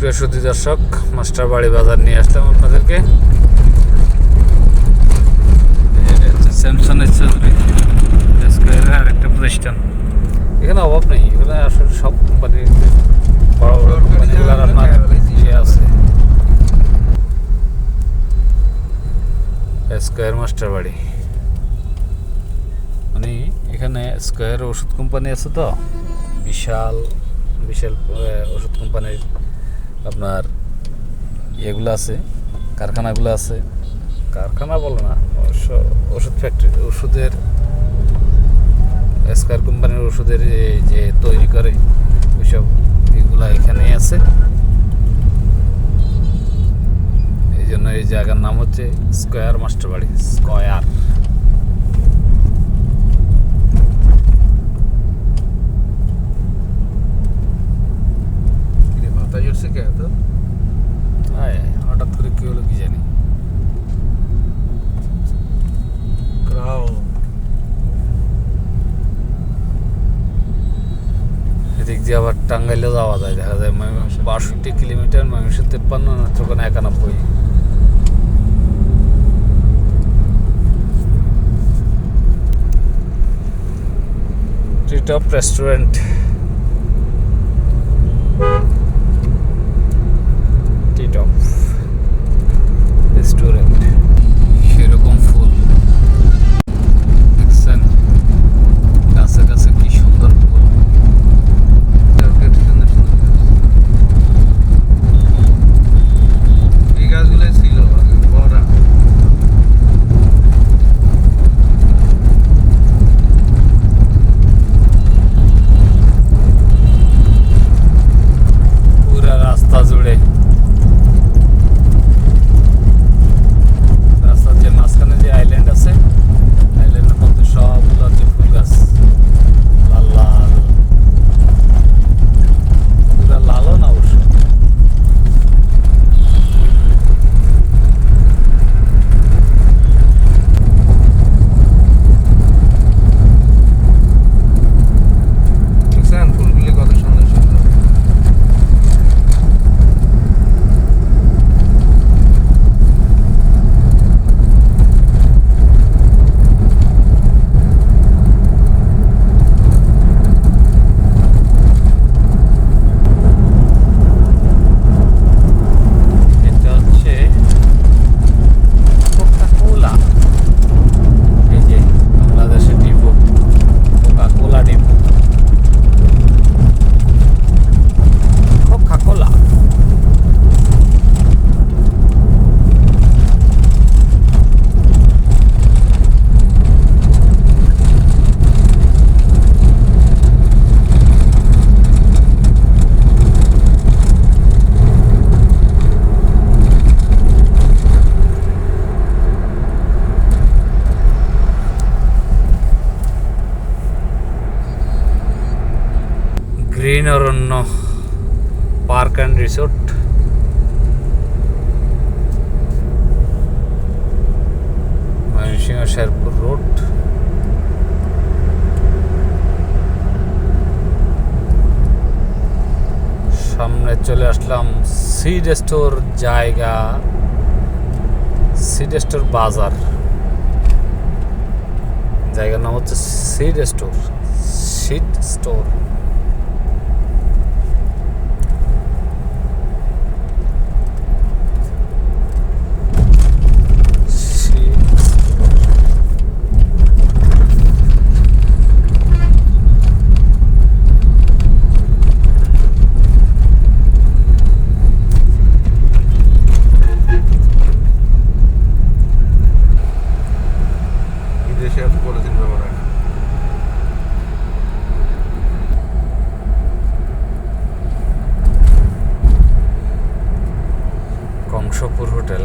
সুপ্রিয় সুধী দর্শক, মাস্টার বাড়ি বাজার নিয়ে আসলাম আপনাদেরকে। স্যামসাংয়ের চৌধুরী আর একটা প্রতিষ্ঠান। এখানে অভাব নেই, এখানে আসলে সব কোম্পানির বড় বড় কোম্পানিগুলোর আপনার ইয়ে আছে। স্কয়ার মাস্টার বাড়ি মানে এখানে স্কয়ার ওষুধ কোম্পানি আছে, তো বিশাল বিশাল ওষুধ কোম্পানির আপনার ইয়েগুলো আছে, কারখানাগুলো আছে। কারখানা বলে না, অবশ্য ওষুধ ফ্যাক্টরি, ওষুধের স্কয়ার কোম্পানির ওষুধের যে তৈরি করে ওইসব এগুলা এখানেই আছে। এই জন্য এই জায়গার নাম হচ্ছে স্কয়ার মাস্টার বাড়ি। স্কয়ার হঠাৎ করে কি হলো কি জানি। এদিক দিয়ে আবার টাঙ্গাইলে যাওয়া যায়, দেখা যায় 62 কিলোমিটার, 53 না 91। টি টপ রেস্টুরেন্ট, টি টপ রেস্টুরেন্ট, সেরকম ফুল দেখছেন কাছে কাছে, কি সুন্দর ফুল। এই গাছগুলো ছিল বড়রা। পুরা রাস্তা জুড়ে, রাস্তার যে মাঝখানে যে আইল্যান্ড আছে, আইল্যান্ডের মধ্যে সবগুলো হচ্ছে ফুল গাছ, লাল লাল, পুরা লালও না অবশ্য। ফুলগুলি কত সুন্দর সুন্দর। এটা হচ্ছে কোকা-কোলা, এই যে বাংলাদেশের depot, Coca Cola depot, Coca Cola. Green Aranya park and resort, Mymensingh Sherpur road. সামনে চলে আসলাম সিড স্টোর জায়গা, সিড স্টোর বাজার, জায়গার নাম হচ্ছে seed store, seed store. Kangshapur hotel.